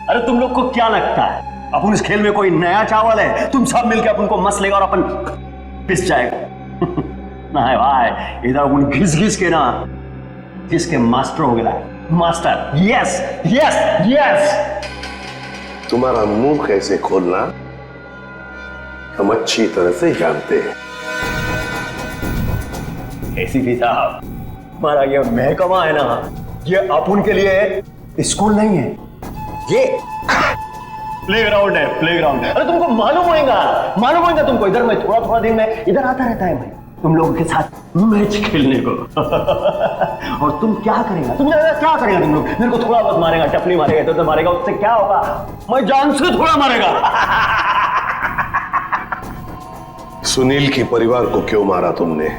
अरे तुम लोग को क्या लगता है अपन इस खेल में कोई नया चावल है? तुम सब मिलकर अपन को मस लेगा और अपन पिस जाएगा। ना है भाई, इधर अपन घिस घिस के ना जिसके मास्टर हो गया। Master, yes yes yes. तुम्हारा मुंह कैसे खोलना हम अच्छी तरह से जानते हैं। एसीपी साहब, हमारा ये महकमा है ना, ये अपन के लिए स्कूल नहीं है, ये प्लेग्राउंड है, प्लेग्राउंड। अरे तुमको मालूम होगा तुमको। इधर मैं थोड़ा थोड़ा दिन में इधर आता रहता है, मैं तुम लोगों के साथ मैच खेलने को। और तुम क्या करेगा? तुम लोग मेरे को थोड़ा बहुत मारेगा, टपली मारेगा, तो मारेगा, उससे क्या होगा? मैं जान से थोड़ा मारेगा। सुनील के परिवार को क्यों मारा तुमने?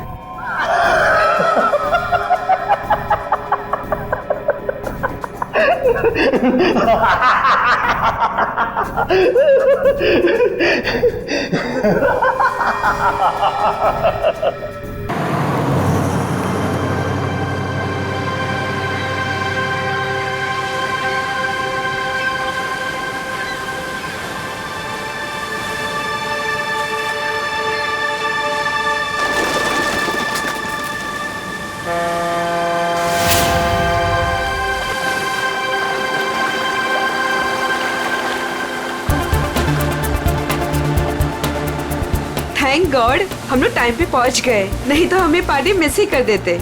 थैंक गॉड हम लोग टाइम पे पहुंच गए, नहीं तो हमें पार्टी मिस ही कर देते।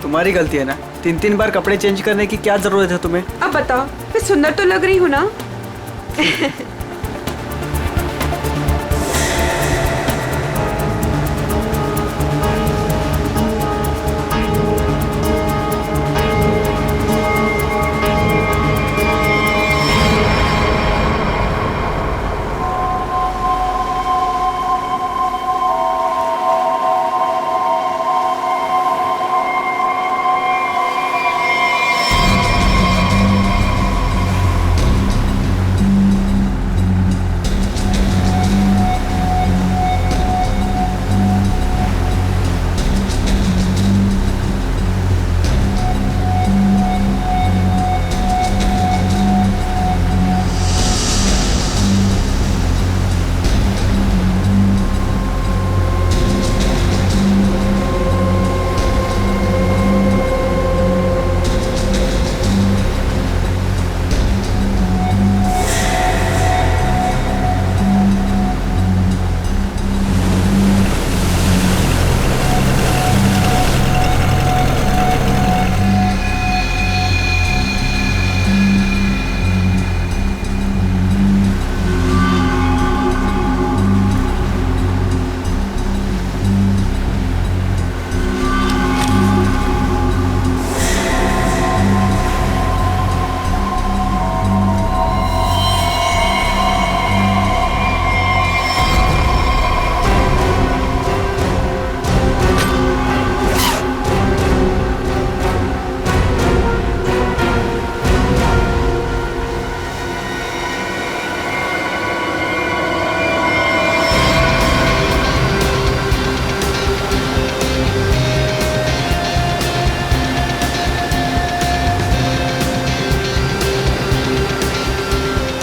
तुम्हारी गलती है ना, 3-3 बार कपड़े चेंज करने की क्या जरूरत है तुम्हें? अब बताओ, मैं सुंदर तो लग रही हूँ ना?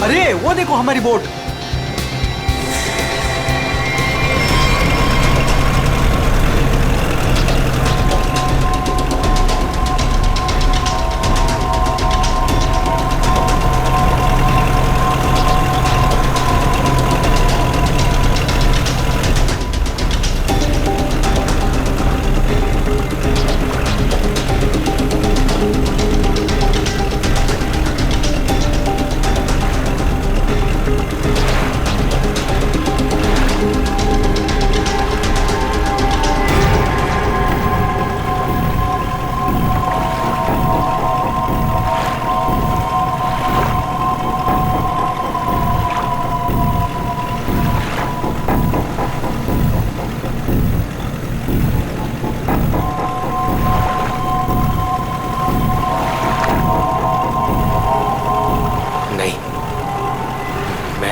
अरे वो देखो हमारी बोट।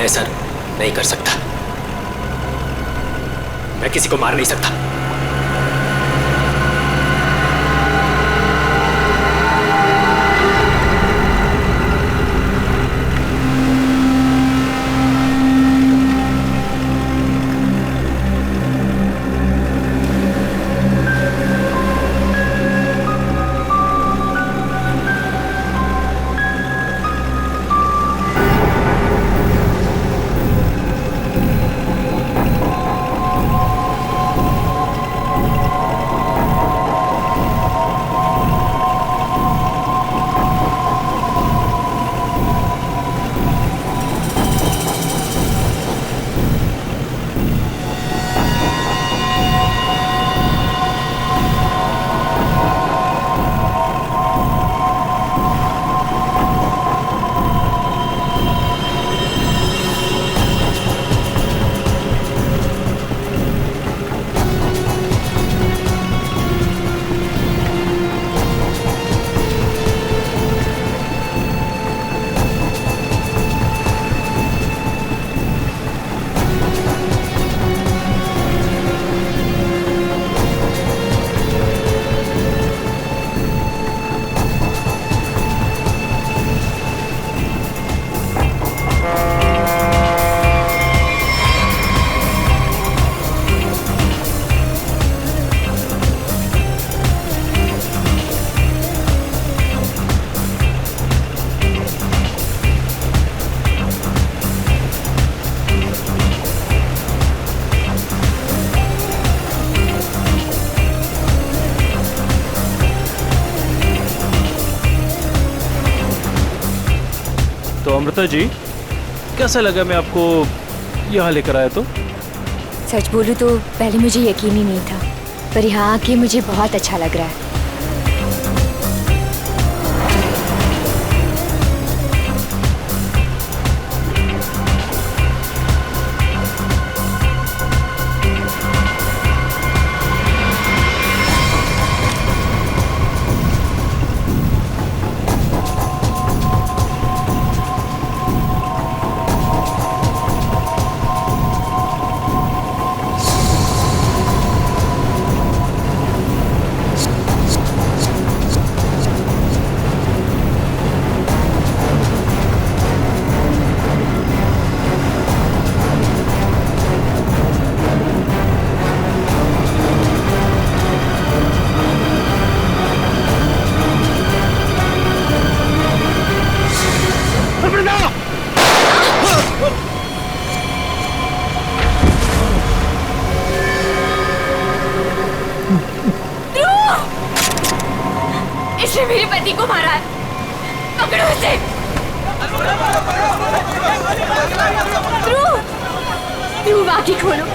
ऐसा नहीं कर सकता। मैं किसी को मार नहीं सकता। अमृता जी, कैसा लगा मैं आपको यहाँ लेकर आया तो? सच बोलूं तो पहले मुझे यकीन ही नहीं था, पर यहाँ आके मुझे बहुत अच्छा लग रहा है। इसने मेरे पति को मारा है, पकड़ो इसे। ध्रुव, आंखें खोलो।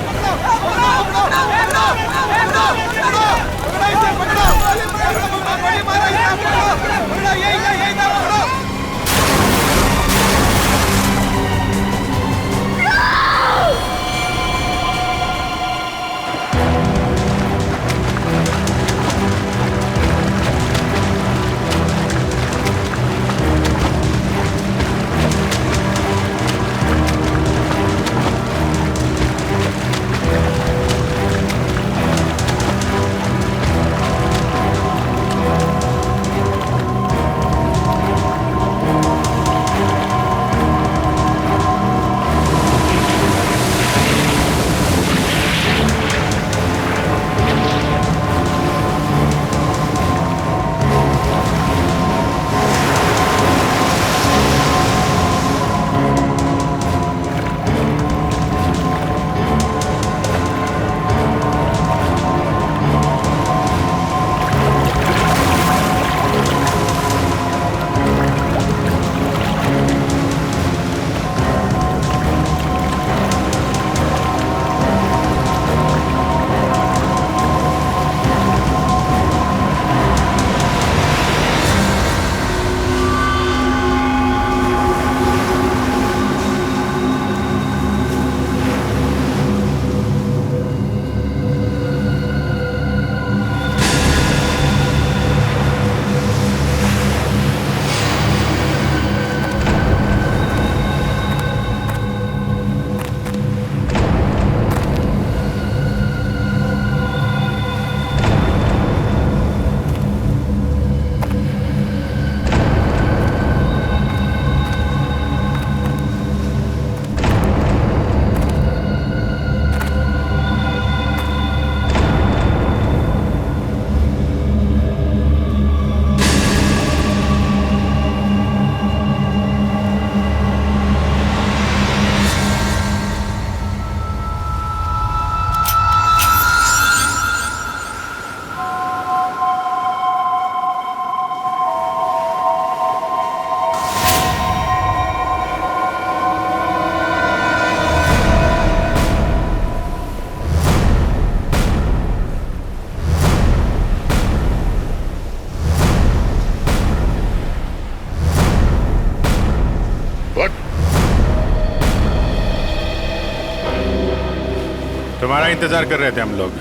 तुम्हारा इंतजार कर रहे थे हम लोग,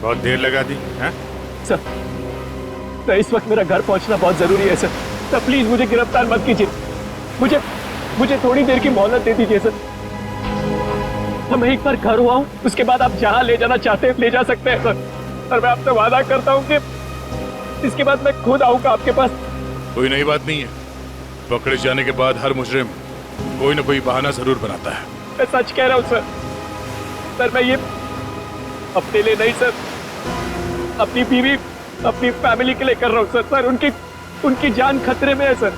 बहुत देर लगा दी है? सर, इस वक्त मेरा घर पहुंचना बहुत जरूरी है सर। सर प्लीज मुझे गिरफ्तार मत कीजिए, मुझे थोड़ी देर की मोहलत दे दीजिए सर। मैं एक बार घर हुआ हूँ, उसके बाद आप जहाँ ले जाना चाहते हैं ले जा सकते हैं सर। और मैं आपसे वादा करता हूँ कि इसके बाद मैं खुद आऊंगा आपके पास। कोई नई बात नहीं है, पकड़े जाने के बाद हर मुजरिम कोई ना कोई बहाना जरूर बनाता है। मैं सच कह रहा हूँ सर। सर मैं ये अपने लिए नहीं सर, अपनी बीवी अपनी फैमिली के लिए कर रहा हूँ सर। सर उनकी जान खतरे में है सर।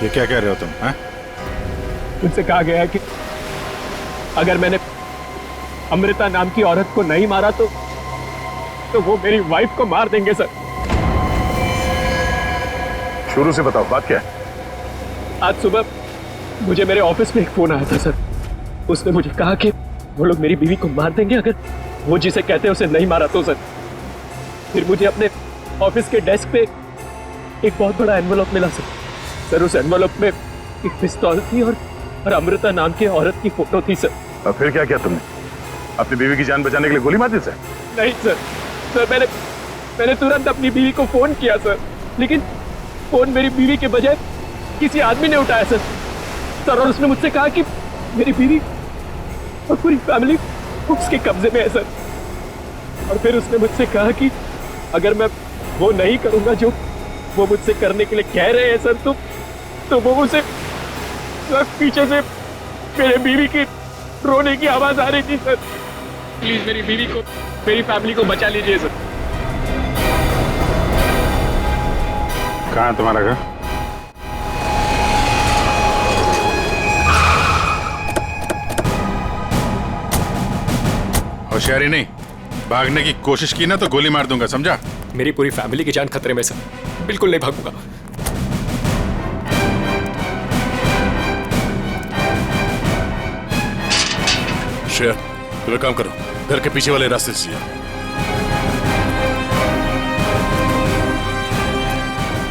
ये क्या कह रहे हो तुम? हैं? उनसे कहा गया है कि अगर मैंने अमृता नाम की औरत को नहीं मारा तो वो मेरी वाइफ को मार देंगे सर। शुरू से बताओ बात क्या है? आज सुबह मुझे मेरे ऑफिस में एक फोन आया था सर। उसने मुझे कहा कि वो लोग मेरी बीवी को मार देंगे अगर वो जिसे कहते हैं उसे नहीं मारा तो सर। फिर मुझे अपने ऑफिस के डेस्क पे एक बहुत बड़ा एनवेलप मिला सर। सर उस एनवेलप में एक पिस्तौल थी और अमृता नाम की औरत की फोटो थी सर। और फिर क्या किया तुमने? अपनी बीवी की जान बचाने के लिए गोली मार दी सर? नहीं सर मैंने तुरंत अपनी बीवी को फोन किया सर, लेकिन फोन मेरी बीवी के बजाय किसी आदमी ने उठाया सर। और उसने मुझसे कहा कि मेरी बीवी और पूरी फैमिली उसके कब्जे में है सर। और फिर उसने मुझसे कहा कि अगर मैं वो नहीं करूंगा जो वो मुझसे करने के लिए कह रहे हैं सर, तो वो मुझसे पीछे से मेरे बीवी की रोने की आवाज आ रही थी सर। प्लीज मेरी बीवी को, मेरी फैमिली को बचा लीजिए सर। कहाँ है तुम्हारा घर? होशियारी नहीं, भागने की कोशिश की ना तो गोली मार दूंगा, समझा? मेरी पूरी फैमिली की जान खतरे में सर, बिल्कुल नहीं भागूंगा। शेर, तुम एक काम करो, घर के पीछे वाले रास्ते से जाओ।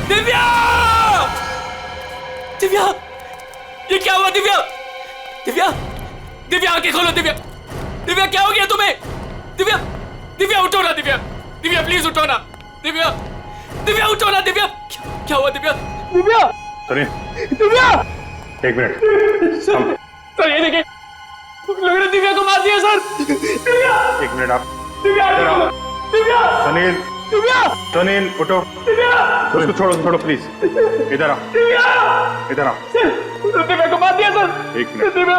दिव्या! दिव्या! ये क्या हुआ दिव्या? दिव्या! दिव्या आंखें खोलो दिव्या! दिव्या क्या हो गया तुम्हें? दिव्या! दिव्या उठो ना दिव्या! दिव्या प्लीज उठो ना! दिव्या! दिव्या उठो ना दिव्या! क्या हुआ दिव्या? दिव्या! सुनिए, दिव्या! एक मिनट। सर ये देखिए, लोगों ने दिव्या को मार दिया सर! दिव्या! एक मिनट आप। दिव्या! दिव्या! सुनील, दिव्या! सुनील उठो। दिव्या! उसको छोड़ो प्लीज। इधर आओ, दिव्या! इधर आओ। दिव्या को मार दिया सर! एक मिनट। दिव्या!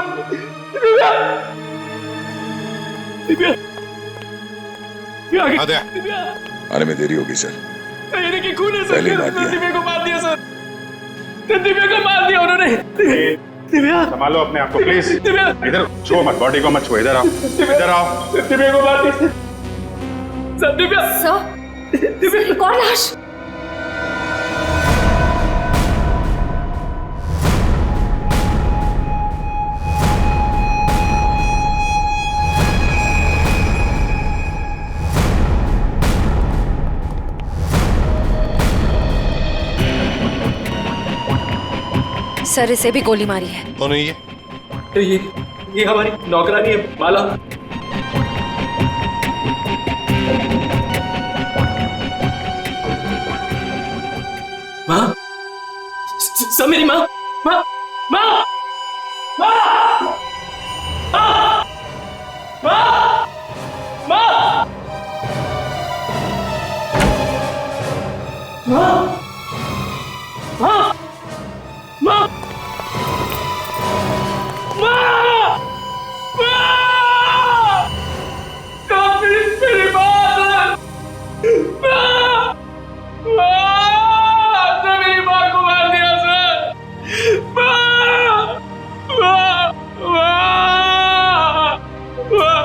दिव्या! दिव्या! आ गया। दिव्या! आने में देरी होगी सर। ये देखिए खून है सर! पहले ही मार दिया। दिव्या को मार दिया सर! दिव्या को मार दिया उन्होंने! दिव्या! संभालो अपने आप को प्लीज। दिव्या! इधर छुओ मत, बॉडी को मत छुओ। इधर आओ, इधर आओ। दिव्या को मार दिया सर! दिव्या! सर, दिव्या! एक और लाश। सर इसे भी गोली मारी है। कौन है ये? ये हमारी नौकरानी है माला। माँ, सब मेरी माँ, माँ, माँ, माँ, माँ, माँ, माँ, माँ, माँ, माँ, माँ, माँ, काफी मेरी बात, माँ, माँ, तो मेरी माँ को मार दिया सर, माँ, माँ, माँ, माँ,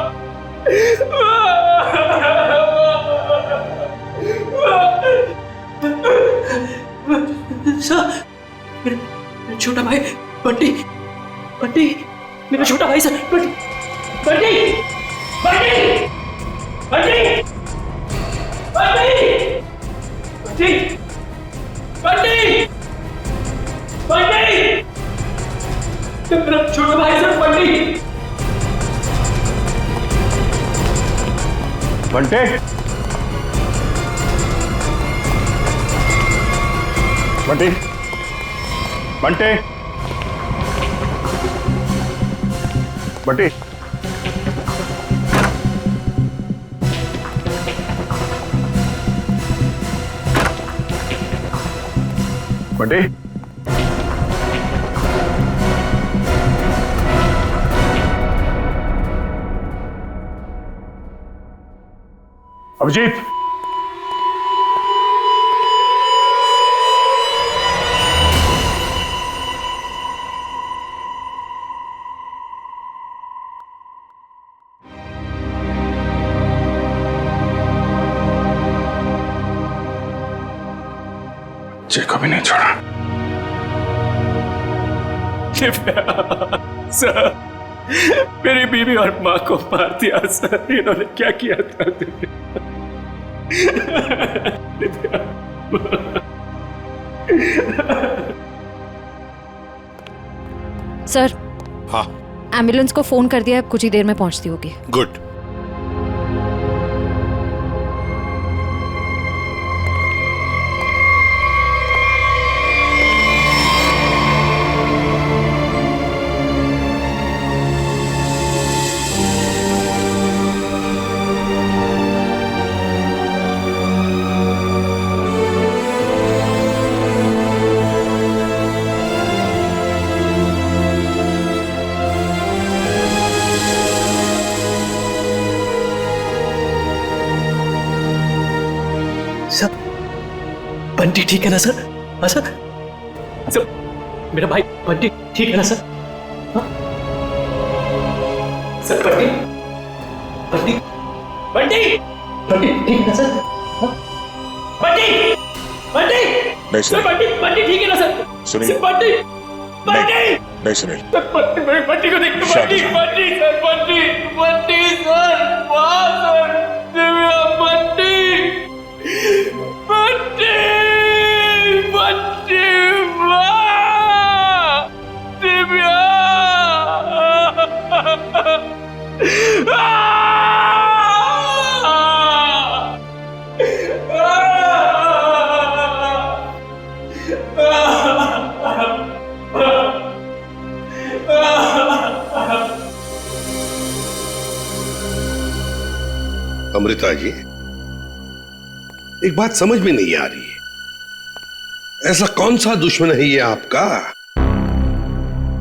सर, मेरा छोटा भाई बंटी, बंटी, मेरा छोटा भाई सर, बंटी, बंटी, बंटी, बंटी, बंटी, बंटी, बंटी, बंटी, मेरा छोटा भाई सर बंटी। बंटे, बंटी, बंटे, बंटी, बंटी, अभिजीत, जय को भी नहीं छोड़ा। सर, मेरी बीवी और माँ को मार दिया सर। इन्होंने क्या किया था? सर, हाँ एम्बुलेंस को फोन कर दिया, कुछ ही देर में पहुंचती होगी। गुड। सर, बंटी ठीक है ना सर? हाँ सर, सर मेरा भाई बंटी ठीक है ना सर? हाँ? सर बंटी बंटी बंटी बंटी ठीक है ना सर? हाँ? बंटी बंटी नहीं सर, बंटी बंटी ठीक है ना सर? सुनील। सर बंटी बंटी नहीं सुनील, सर, बंटी को देखो। बंटी बंटी सर, बंटी बंटी सर, वाह सर, दिव्या बंटी बंटी बंटी, वाह दिव्या। अमृता जी, एक बात समझ में नहीं आ रही है, ऐसा कौन सा दुश्मन है ये आपका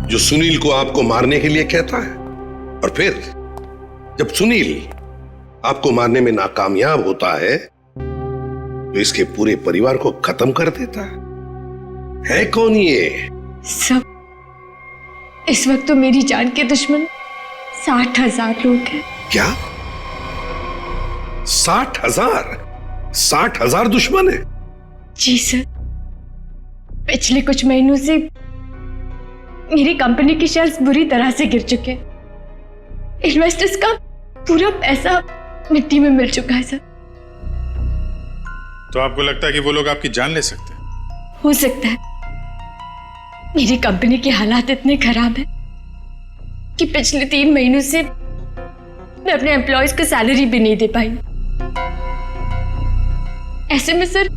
जो सुनील को आपको मारने के लिए कहता है, और फिर जब सुनील आपको मारने में नाकामयाब होता है तो इसके पूरे परिवार को खत्म कर देता है कौन ये? सब, इस वक्त तो मेरी जान के दुश्मन 60,000 लोग हैं। क्या 60,000? 60,000 दुश्मन है? जी सर, पिछले कुछ महीनों से मेरी कंपनी के शेयर्स बुरी तरह से गिर चुके हैं। इन्वेस्टर्स का पूरा पैसा मिट्टी में मिल चुका है सर। तो आपको लगता है कि वो लोग आपकी जान ले सकते हैं? हो सकता है। मेरी कंपनी के हालात इतने खराब हैं कि पिछले 3 महीनों से मैं अपने एम्प्लॉयज को सैलरी भी नहीं दे पाई। ऐसे में सर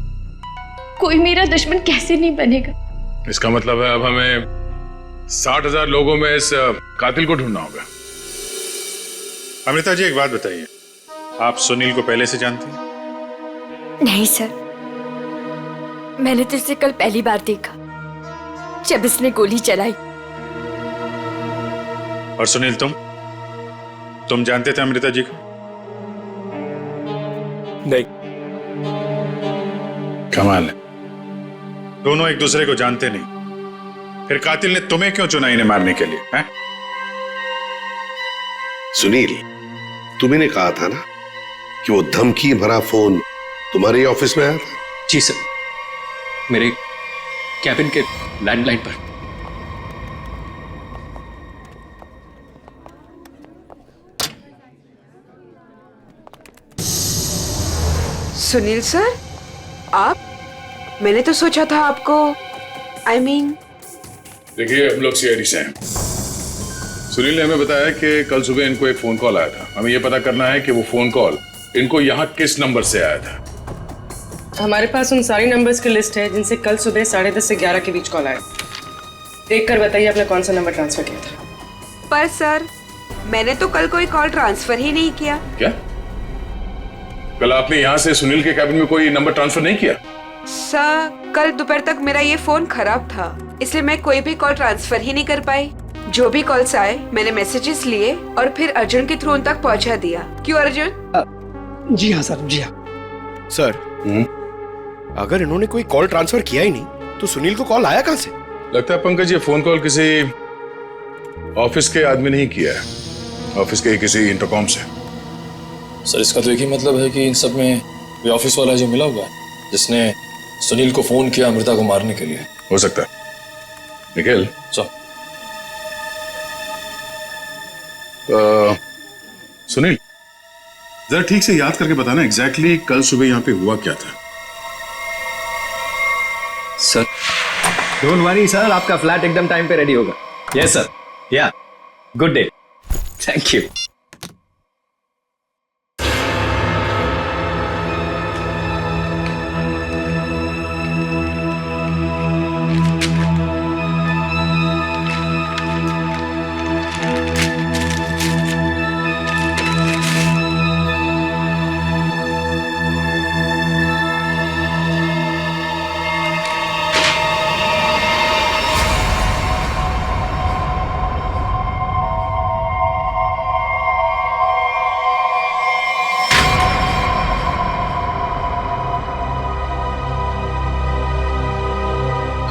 कोई मेरा दुश्मन कैसे नहीं बनेगा? इसका मतलब है अब हमें 60,000 लोगों में इस कातिल को ढूंढना होगा। अमृता जी, एक बात बताइए, आप सुनील को पहले से जानती हैं? नहीं सर, मैंने तो इसे कल पहली बार देखा जब इसने गोली चलाई। और सुनील, तुम जानते थे अमृता जी को? नहीं। कमाल है, दोनों एक दूसरे को जानते नहीं, फिर कातिल ने तुम्हें क्यों चुना इन्हें मारने के लिए? हैं? सुनील, तुम्हें कहा था ना कि वो धमकी भरा फोन तुम्हारे ऑफिस में आया था? जी सर, मेरे कैबिन के लैंडलाइन पर। सुनील सर, आप? मैंने तो सोचा था आपको देखिए, हम लोग सीआईडी से हैं। सुनील ने हमें बताया कि कल सुबह इनको एक फोन कॉल आया था। हमें यह पता करना है कि वो फोन कॉल इनको यहाँ किस नंबर से आया था। हमारे पास उन सारी नंबर्स की लिस्ट है जिनसे कल सुबह 10:30 से 11 के बीच कॉल आया। देख कर बताइए आपने कौन सा नंबर ट्रांसफर किया था। पर सर, मैंने तो कल कोई कॉल ट्रांसफर ही नहीं किया। क्या? कल आपने यहाँ से सुनील के कैबिन में कोई नंबर ट्रांसफर नहीं किया? सर, कल दोपहर तक मेरा ये फोन खराब था, इसलिए मैं कोई भी कॉल ट्रांसफर ही नहीं कर पाई। जो भी कॉल्स आए मैंने मैसेजेस लिए और फिर अर्जुन के थ्रू उन तक पहुंचा दिया। क्यों अर्जुन? जी हाँ सर, जी हाँ सर। अगर इन्होंने कोई कॉल ट्रांसफर किया ही नहीं तो सुनील को कॉल आया कहां से? लगता है पंकज ये फोन कॉल किसी ऑफिस के आदमी ने ही किया है, ऑफिस के किसी इंटरकॉम से। सर, इसका तो एक ही मतलब है कि इन सब में वो ऑफिस वाला जो मिला हुआ है जिसने सुनील को फोन किया अमृता को मारने के लिए। हो सकता है। निखिल, सुनील, जरा ठीक से याद करके बताना एग्जैक्टली कल सुबह यहाँ पे हुआ क्या था। सर डोंट वरी सर, आपका फ्लैट एकदम टाइम पे रेडी होगा। यस सर, या good day, thank you.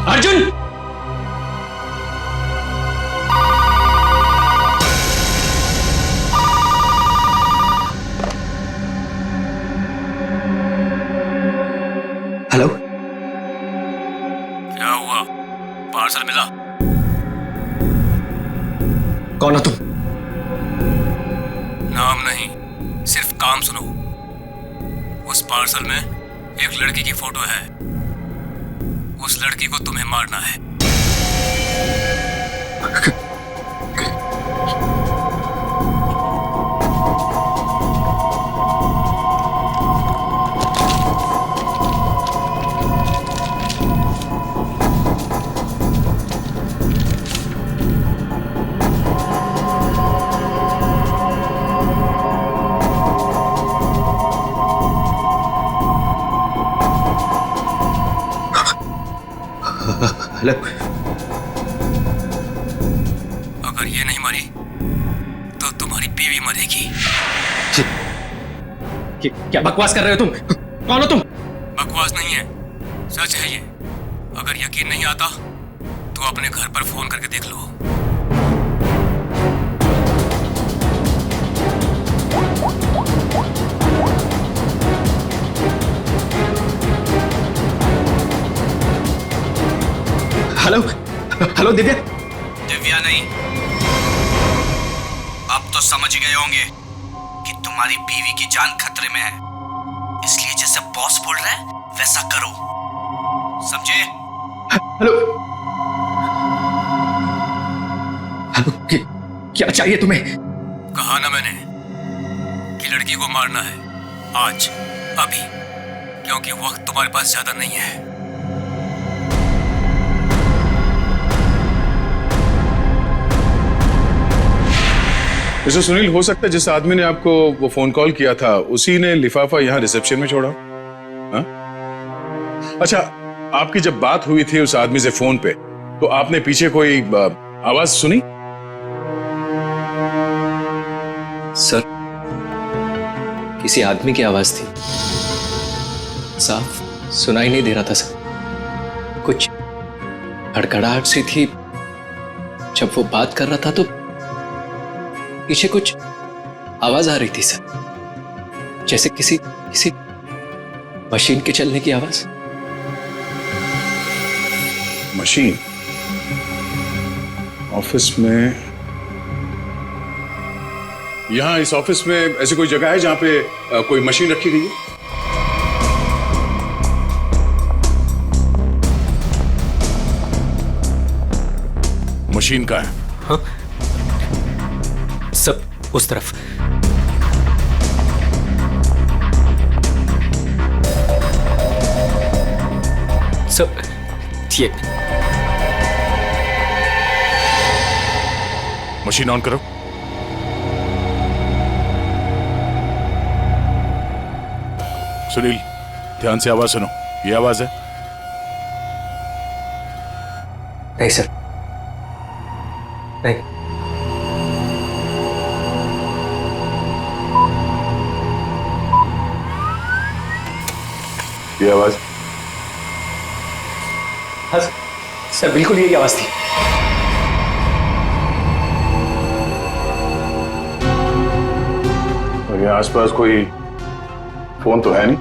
Arjun, hello, क्या हुआ? पार्सल मिला? कौन हो तुम? नाम नहीं, सिर्फ काम सुनो। उस पार्सल में एक लड़की की फोटो है। उस लड़की को तुम्हें मारना है। हेलो, अगर ये नहीं मरी तो तुम्हारी बीवी मरेगी। क्या बकवास कर रहे हो तुम? कौन हो तुम? बकवास नहीं है, सच है ये। अगर यकीन नहीं आता तो अपने घर पर फोन करके देख लो। Hello hello Divya. दिव्या नहीं, अब तो समझ गए होंगे कि तुम्हारी बीवी की जान खतरे में है, इसलिए जैसे बॉस बोल रहा है वैसा करो, समझे? हेलो हेलो, क्या चाहिए तुम्हें? कहा ना मैंने कि लड़की को मारना है, आज, अभी, क्योंकि वक्त तुम्हारे पास ज्यादा नहीं है। मिस्टर सुनील, हो सकता है जिस आदमी ने आपको वो फोन कॉल किया था उसी ने लिफाफा यहाँ रिसेप्शन में छोड़ा। हा? अच्छा, आपकी जब बात हुई थी उस आदमी से फोन पे, तो आपने पीछे कोई आवाज सुनी? सर, किसी आदमी की आवाज थी, साफ सुनाई नहीं दे रहा था सर। कुछ हड़कड़ाहट सी थी। जब वो बात कर रहा था तो पीछे कुछ आवाज आ रही थी सर, जैसे किसी मशीन के चलने की आवाज। मशीन? ऑफिस में? यहां इस ऑफिस में ऐसी कोई जगह है जहां पे कोई मशीन रखी गई है? मशीन का है? हाँ? सब उस तरफ। सब ये मशीन ऑन करो। सुनील, ध्यान से आवाज सुनो। ये आवाज है? नहीं सर, नहीं। ये आवाज? हाँ सर, बिल्कुल यही आवाज थी। और यहाँ आसपास कोई फोन तो है नहीं?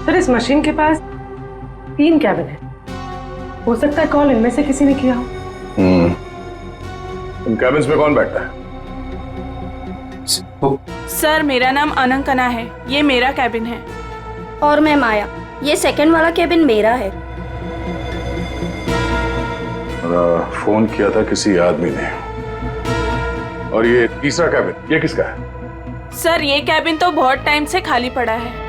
सर, इस मशीन के पास 3 कैबिन है, हो सकता है कॉल इनमें से किसी ने किया हो। इन कैबिन्स में कौन बैठता है? सर मेरा नाम अनंकना है, ये मेरा कैबिन है। और मैं माया, ये सेकंड वाला कैबिन मेरा है। फोन किया था किसी आदमी ने। और ये तीसरा कैबिन ये किसका है? सर ये कैबिन तो बहुत टाइम से खाली पड़ा है।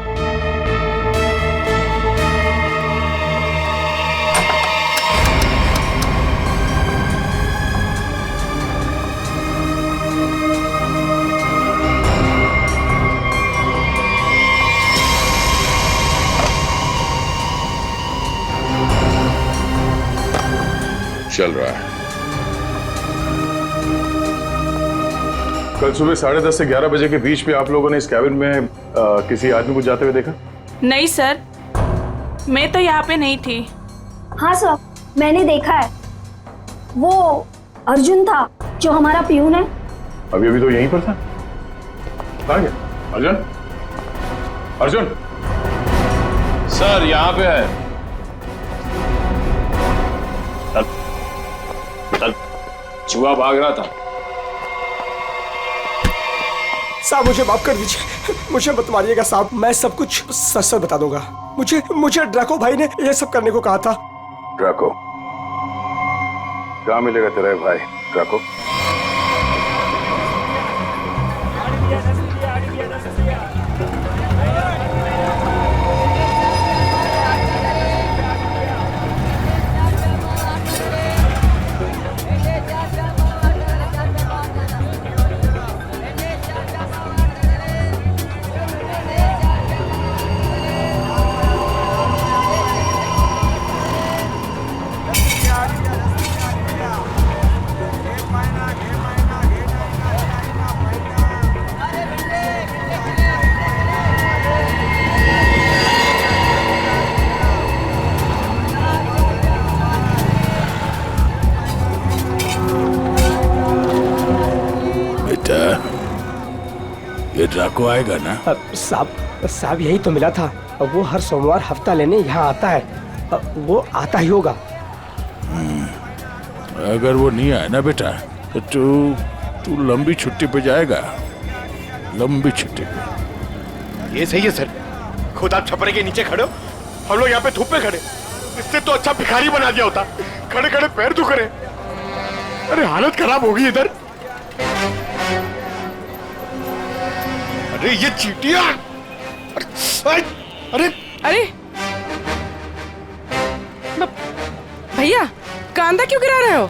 चल रहा है। कल सुबह 10:30 से 11 बजे के बीच में आप लोगों ने इस कैबिन में किसी आदमी को जाते हुए देखा? नहीं सर, मैं तो यहाँ पे नहीं थी। हाँ सर, मैंने देखा है। वो अर्जुन था जो हमारा प्यून है। अभी अभी तो यहीं पर था। कहाँ गया अर्जुन? अर्जुन सर यहाँ पे है। चूहा भाग रहा था। साहब मुझे माफ कर दीजिए, मुझे मत मारिएगा साहब, मैं सब कुछ सच सच बता दूंगा। मुझे ड्रैको भाई ने ये सब करने को कहा था। ड्रैको? कहाँ मिलेगा तेरा भाई ड्रैको? ये ड्राको आएगा ना? साहब यही तो मिला था। वो हर सोमवार हफ्ता लेने यहाँ आता है। वो आता ही होगा। अगर वो नहीं आया ना बेटा तो तू लंबी छुट्टी पे जाएगा। लंबी छुट्टी पे। ये सही है सर। खुद आप छपरे के नीचे खड़े हो, हम लोग यहाँ पे धूप में खड़े। इससे तो अच्छा भिखारी बना दिया होता। खड़े खड़े पैर दुख रहे। अरे हालत खराब होगी इधर। अरे ये चींटियां! अरे भैया कांदा क्यों गिरा रहे हो?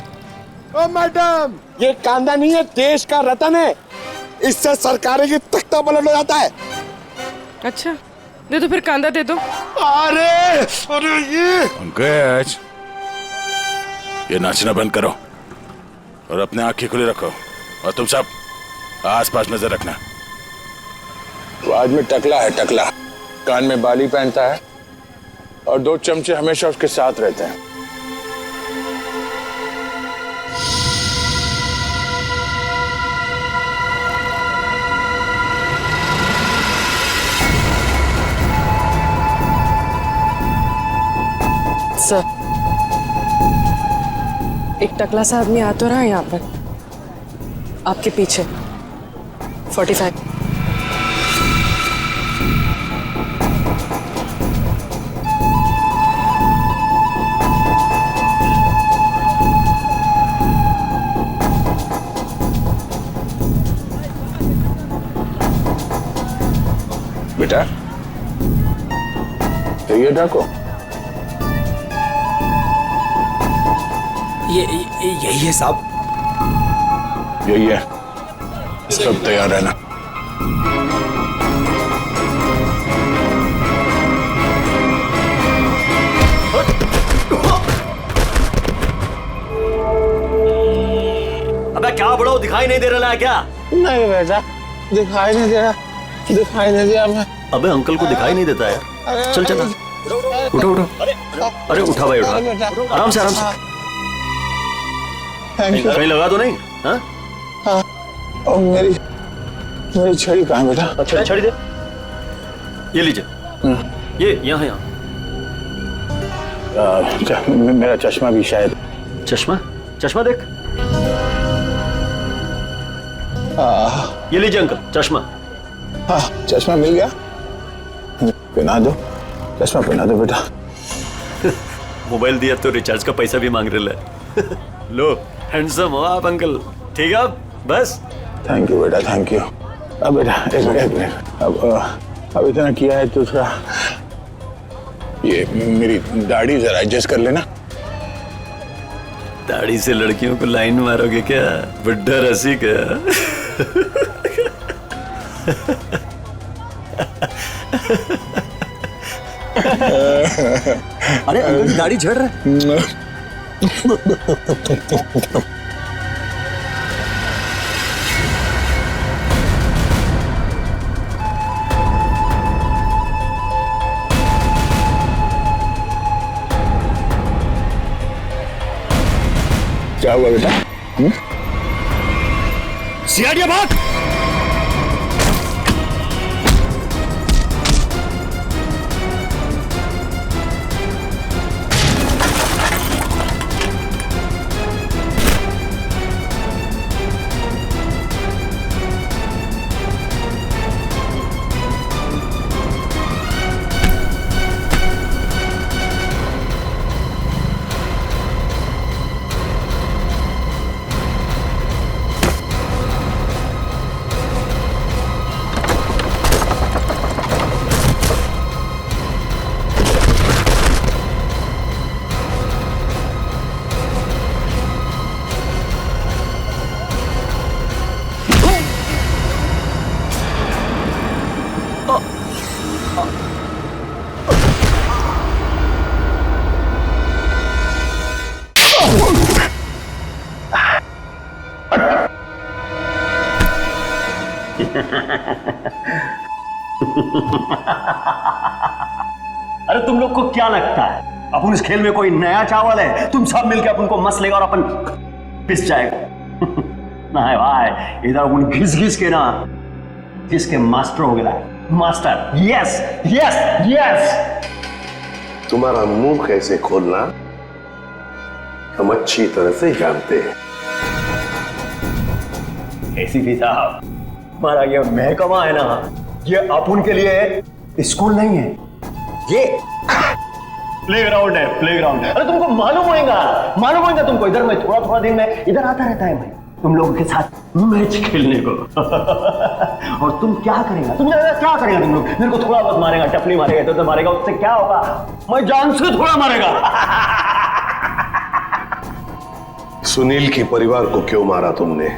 ओ मैडम, ये कांदा नहीं है, देश का रतन है। इससे सरकारें की तख्ता पलट हो जाता है। अच्छा दे दो फिर, कांदा दे दो। अरे ये पंकज, ये नाचना बंद करो और अपने आंखें खुली रखो। और तुम सब आसपास नजर रखना। तो आज में टकला है, टकला कान में बाली पहनता है और 2 चमचे हमेशा उसके साथ रहते हैं। सर एक टकला सा आदमी आ तो रहा है यहाँ पर, आपके पीछे 45। बेटा ये डाको यही है साहब। यही है, सब तैयार रहना। अबे क्या बड़ो, दिखाई नहीं दे रहा है क्या? नहीं बेटा, दिखाई नहीं दे रहा, दिखाई नहीं दिया मैं। अबे अंकल को दिखाई नहीं देता यार। चल चल उठो उठो। अरे उठा भाई उठा, आराम से आराम से। कहीं लगा तो नहीं? हाँ और मेरी छड़ी कहाँ बेटा? अच्छा छड़ी दे, ये लीजिए। ये यहाँ यहाँ। मेरा चश्मा भी शायद। चश्मा? चश्मा देख। ये लीजिए अंकल चश्मा। हाँ चश्मा मिल गया, पहना दो, चश्मा पहना दो बेटा। मोबाइल दिया तो रिचार्ज का पैसा भी मांग रहे है। लो हैंडसम हो आप अंकल। ठीक है अब बस। थैंक यू बेटा, थैंक यू। अब बेटा एक मिनट, अब इतना किया है तो थोड़ा ये मेरी दाढ़ी जरा एडजस्ट कर लेना। दाढ़ी से लड़कियों को लाइन मारोगे क्या? बुड्ढा रसी क्या? अरे अंकल की दाढ़ी झड़ रहा है। क्या हुआ बेटा? सियाड़िया भाग। अरे तुम लोग को क्या लगता है अपन इस खेल में कोई नया चावल है? तुम सब मिलके अपन को मस लेगा और अपन पिस जाएगा। नहीं भाई, इधर अपन घिस घिस के ना जिसके मास्टर हो गया। Master, yes yes yes. तुम्हारा मुंह कैसे खोलना हम अच्छी तरह से जानते हैं। एसीपी साहब, हमारा ये महकमा है ना, ये अपन के लिए स्कूल नहीं है, ये प्लेग्राउंड है, प्लेग्राउंड। अरे तुमको मालूम होगा तुमको। इधर मैं थोड़ा थोड़ा दिन में इधर आता रहता है, मैं तुम लोगों के साथ मैच खेलने को। और तुम क्या करेगा? तुम क्या करेगा? तुम लोग मेरे को थोड़ा बहुत मारेगा, टपली मारेगा, तो मारेगा, उससे क्या होगा? मैं जान से थोड़ा मारेगा। सुनील के परिवार को क्यों मारा तुमने?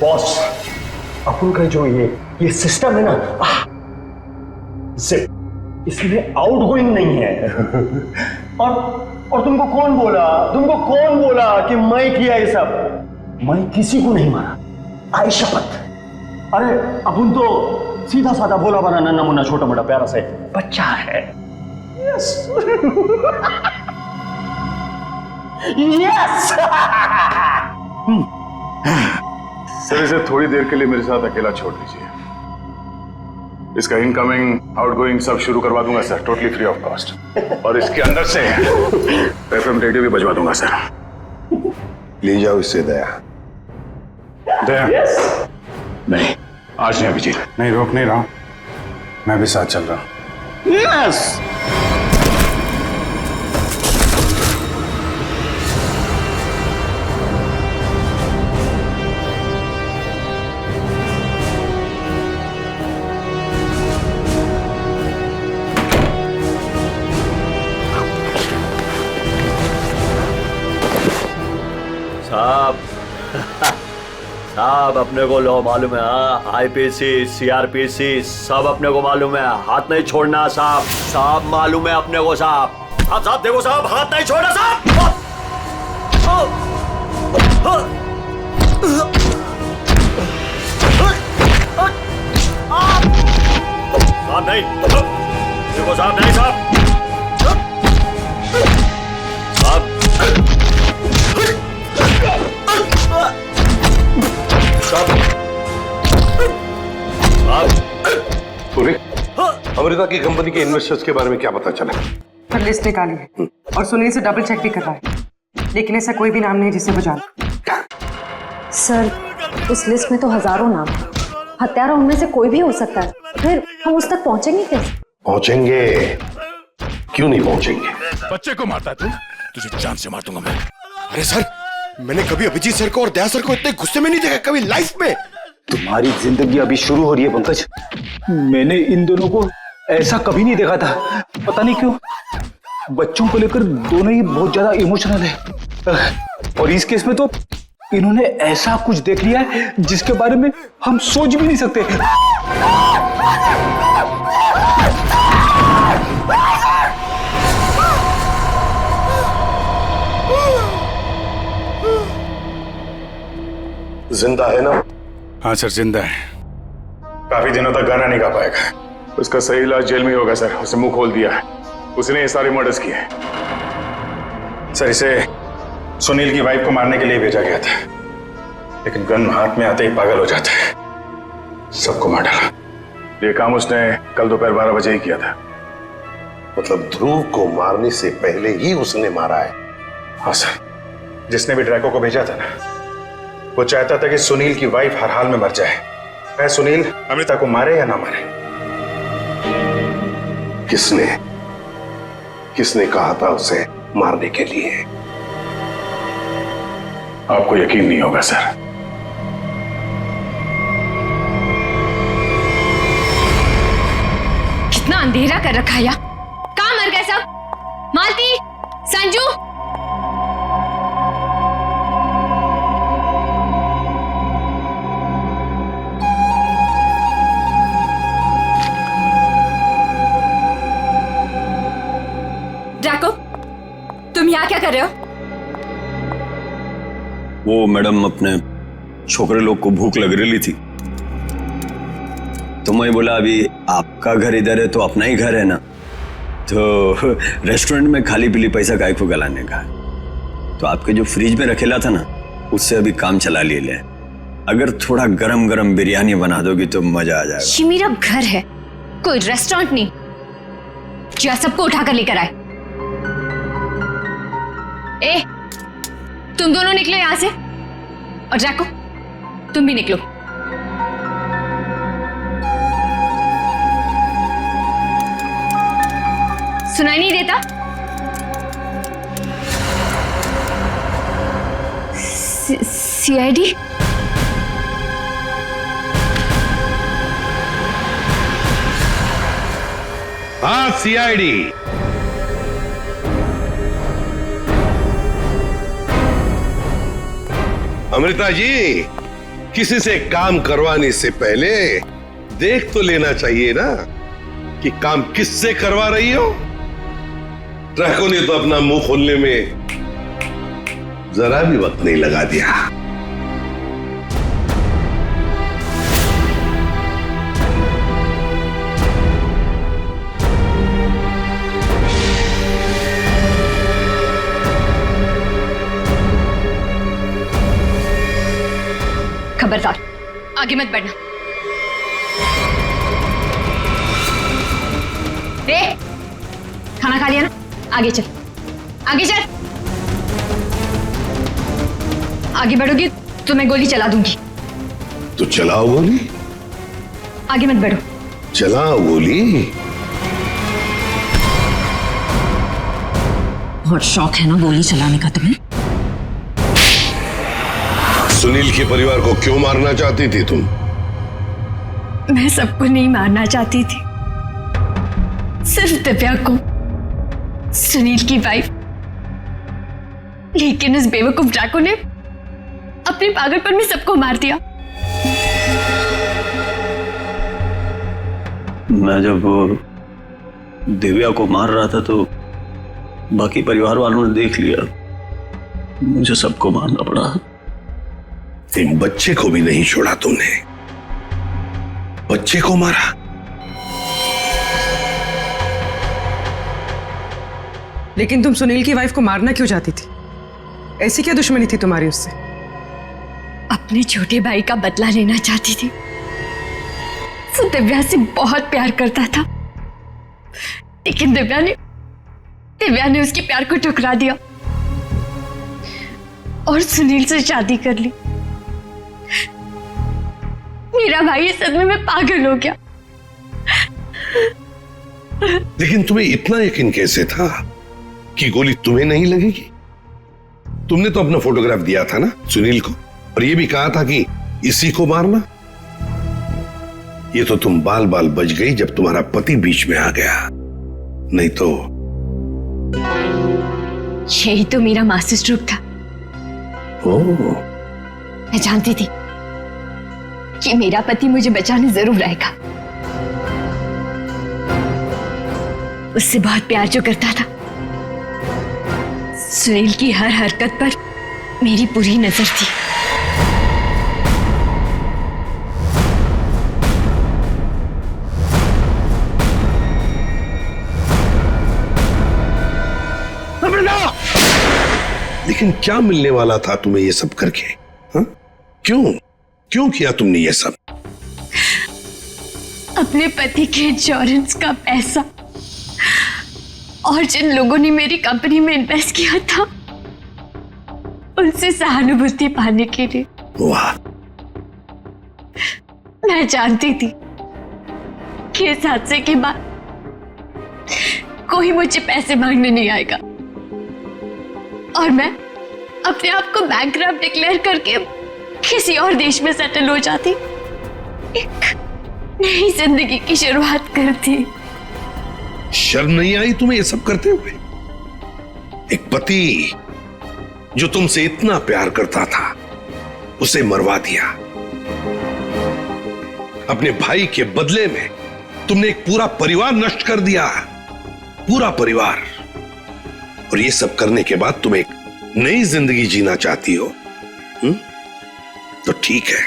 बॉस, अपन का जो ये सिस्टम है ना, इसमें आउटगोइंग नहीं है। और तुमको कौन बोला कि मैं किया ये सब? मैं किसी को नहीं मारा, आई शपथ। अरे अपन तो सीधा साधा भोला बना नन्ना मुन्ना छोटा मोटा प्यारा से बच्चा है। Yes yes. सर इसे थोड़ी देर के लिए मेरे साथ अकेला छोड़ दीजिए। इसका इनकमिंग आउटगोइंग सब शुरू करवा दूंगा sir, totally free of cost. और इसके अंदर से एफएम रेडियो भी बजवा दूंगा सर। ले जाओ इससे दया। नहीं, आज नहीं अभिजीत, नहीं रोक नहीं रहा हूं, मैं भी साथ चल रहा हूं। यस। साहब अपने को लो मालूम है, आईपीसी सीआरपीसी सब अपने को मालूम है, हाथ नहीं छोड़ना साहब। साहब मालूम है अपने को साहब। साहब देखो साहब, हाथ नहीं छोड़ना साहब। साहब नहीं, देखो साहब नहीं साहब। साहब अमृता की कंपनी के इन्वेस्टर्स के बारे में क्या पता चला? पर लिस्ट निकाली है और सुनील से डबल चेक भी करवा है, लेकिन ऐसा कोई भी नाम नहीं जिसे वो जाने। सर, उस लिस्ट में तो हजारों नाम है। हत्यारा उनमें से कोई भी हो सकता है। फिर हम उस तक पहुंचेंगे कैसे? पहुंचेंगे, क्यों नहीं पहुंचेंगे? बच्चे को मारता है तू, तुझे जान से मार दूंगा मैं। अरे सर, मैंने कभी अभिजीत सर को और दया सर को इतने गुस्से में नहीं देखा कभी लाइफ में। तुम्हारी जिंदगी अभी शुरू हो रही है पंकज। मैंने इन दोनों को ऐसा कभी नहीं देखा था। पता नहीं क्यों बच्चों को लेकर दोनों ही बहुत ज्यादा इमोशनल है, और इस केस में तो इन्होंने ऐसा कुछ देख लिया है जिसके बारे में हम सोच भी नहीं सकते। जिंदा है ना? हाँ सर, जिंदा है। काफी दिनों तक गाना नहीं गा पाएगा। उसका सही इलाज जेल में ही होगा सर। उसे मुंह खोल दिया है, उसने ये सारे मर्डर्स किए हैं। सर, इसे सुनील की वाइफ को मारने के लिए भेजा गया था, लेकिन गन हाथ में आते ही पागल हो जाता है, सबको मार डाला। ये काम उसने कल दोपहर 12 बजे ही किया था। मतलब ध्रुव को मारने से पहले ही उसने मारा है? हाँ सर, जिसने भी ड्रैको को भेजा था ना, वो चाहता था कि सुनील की वाइफ हर हाल में मर जाए। मैं सुनील अमृता को मारे या ना मारे। किसने कहा था उसे मारने के लिए? आपको यकीन नहीं होगा सर। कितना अंधेरा कर रखा है यार। कहाँ मर गए सब? मालती, संजू, ड्रैको, तुम यहाँ क्या कर रहे हो? वो मैडम, अपने छोकरे लोग को भूख लग रही थी तो मैं बोला अभी आपका घर इधर है तो अपना ही घर है ना, तो रेस्टोरेंट में खाली पीली पैसा काय को गलाने का, तो आपके जो फ्रिज में रखेला था ना उससे अभी काम चला ले। अगर थोड़ा गरम गरम बिरयानी बना दोगी तो मजा आ जाएगा। ये मेरा घर है, कोई रेस्टोरेंट नहीं। जो सबको उठाकर लेकर आए। ए, तुम दोनों निकलो यहां से, और जैको तुम भी निकलो। सुनाई नहीं देता? सीआईडी? हाँ, सीआईडी। अमृता जी, किसी से काम करवाने से पहले देख तो लेना चाहिए ना कि काम किससे करवा रही हो। ट्रैको ने तो अपना मुंह खोलने में जरा भी वक्त नहीं लगा दिया। खबरदार, आगे मत बढ़ना। ए, खाना खा लिया ना? आगे चल, आगे चल। आगे बढ़ोगी तो मैं गोली चला दूंगी। तो चलाओ गोली। आगे मत बढ़ो। चलाओ गोली। बहुत शौक है ना गोली चलाने का तुम्हें? सुनील के परिवार को क्यों मारना चाहती थी तुम? मैं सबको नहीं मारना चाहती थी, सिर्फ दिव्या को, सुनील की वाइफ। लेकिन उस बेवकूफ ड्रैको ने अपने पागलपन में सबको मार दिया। मैं जब दिव्या को मार रहा था तो बाकी परिवार वालों ने देख लिया, मुझे सबको मारना पड़ा। एक बच्चे को भी नहीं छोड़ा तूने, बच्चे को मारा। लेकिन तुम सुनील की वाइफ को मारना क्यों चाहती थी? ऐसी क्या दुश्मनी थी तुम्हारी उससे? अपने छोटे भाई का बदला लेना चाहती थी। वो दिव्या से बहुत प्यार करता था, लेकिन दिव्या ने उसके प्यार को ठुकरा दिया और सुनील से शादी कर ली। मेरा भाई इस सदमे में पागल हो गया। लेकिन तुम्हें इतना यकीन कैसे था कि गोली तुम्हें नहीं लगेगी? तुमने तो अपना फोटोग्राफ दिया था ना सुनील को, और ये भी कहा था कि इसी को मारना। ये तो तुम बाल बाल बच गई जब तुम्हारा पति बीच में आ गया, नहीं तो। यही तो मेरा मास्टर स्ट्रोक था। मैं जानती थी कि मेरा पति मुझे बचाने जरूर आएगा। उससे बहुत प्यार जो करता था, सुनील की हर हरकत पर मेरी पूरी नजर थी। लेकिन क्या मिलने वाला था तुम्हें ये सब करके? हा? क्यों किया तुमने ये सब? अपने पति के इंश्योरेंस का पैसा और जिन लोगों ने मेरी कंपनी में इन्वेस्ट किया था, उनसे सहानुभूति पाने के लिए। वाह। मैं जानती थी कि इस हादसे के बाद कोई मुझे पैसे मांगने नहीं आएगा और मैं अपने आप को बैंकक्रप्ट डिक्लेयर करके किसी और देश में सेटल हो जाती, एक नई जिंदगी की शुरुआत करती। शर्म नहीं आई तुम्हें ये सब करते हुए? एक पति जो तुमसे इतना प्यार करता था, उसे मरवा दिया। अपने भाई के बदले में तुमने एक पूरा परिवार नष्ट कर दिया, पूरा परिवार। और ये सब करने के बाद तुम एक नई जिंदगी जीना चाहती हो? तो ठीक है,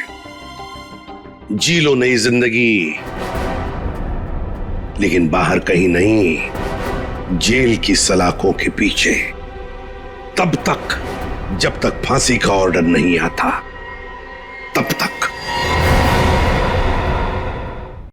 जी लो नई जिंदगी, लेकिन बाहर कहीं नहीं, जेल की सलाखों के पीछे, तब तक जब तक फांसी का ऑर्डर नहीं आता।